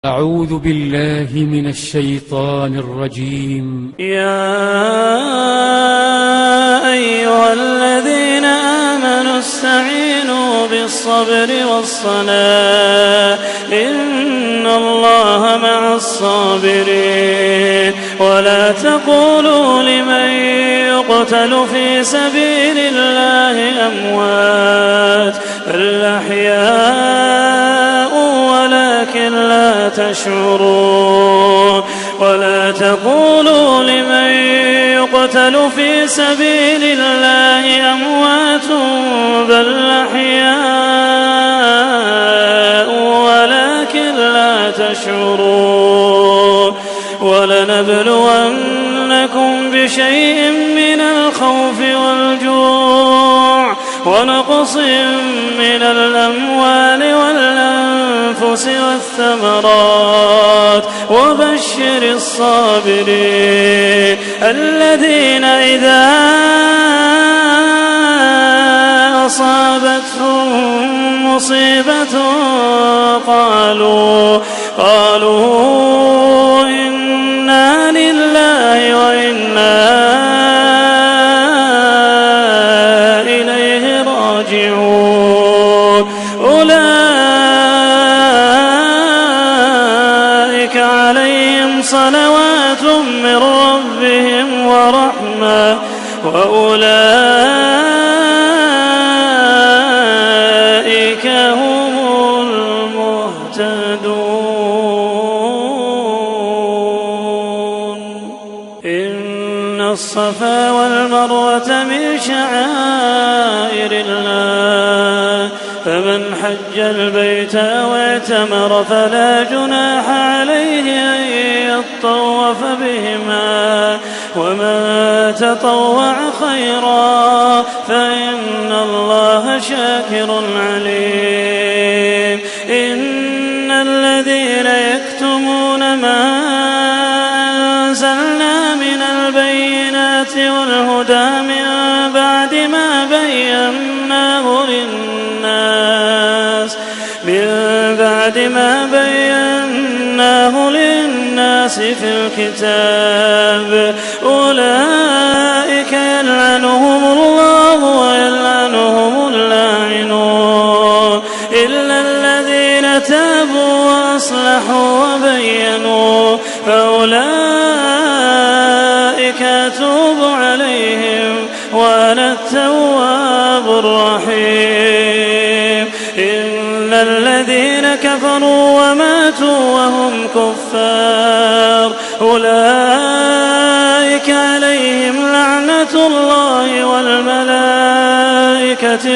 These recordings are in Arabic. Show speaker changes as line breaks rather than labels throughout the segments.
أعوذ بالله من الشيطان الرجيم.
يا أيها الذين آمنوا استعينوا بالصبر والصلاة إن الله مع الصابرين. ولا تقولوا لمن يقتل في سبيل الله أموات بل أحياء ولكن لا تشعرون. ولا تقولوا لمن يقتل في سبيل الله أموات بل أحياء ولكن لا تشعرون. ولنبلونكم بشيء من الخوف والجوع ونقص من الأموال والأنفس والثمرات وبشر الصابرين الذين إذا أصابتهم مصيبة قالوا إنا لله وإنا إليه راجعون. أولئك عليهم صلوات من ربهم ورحمة وأولئك هم المهتدون. إن الصفا والمروة من شعائر الله فمن حج البيت واعتمر فلا جناح عليه أن يطوف بهما ومن تطوع خيرا فإن الله شاكر عليم. إن الذين يكتمون ما أنزلنا من البينات والهدى من بعد ما بيناه للناس في الكتاب أولئك يلعنهم الله ويلعنهم اللاعنون إلا الذين تابوا وأصلحوا وبينوا فأولئك أتوب عليهم وأنا التواب الرحيم. إن الذين كفروا وماتوا وهم كفار أولئك عليهم لعنة الله والملائكة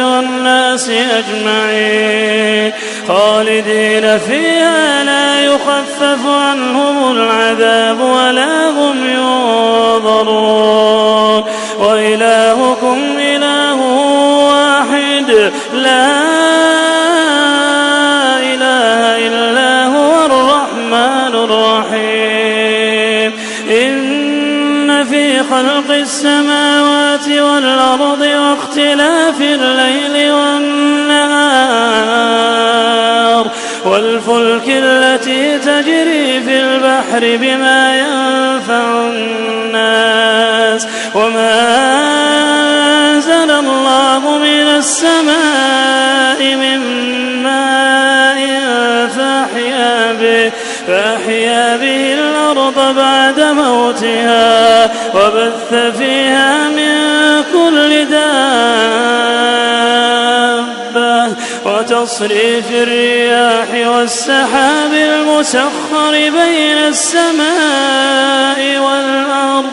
والناس أجمعين خالدين فيها لا يخفف عنهم العذاب ولا هم ينظرون. وإلهكم إله واحد لا إله إلا هو الرحمن الرحيم. إن في خلق السماوات والأرض واختلاف الليل والنهار والفلك التي تجري في البحر بما ينفع الناس وما أنزل الله من السماء من ماء فأحيا به الأرض بعد موتها وبث فيها من كل دابة وتصريف الرياح والسحاب المسخر بين السماء والأرض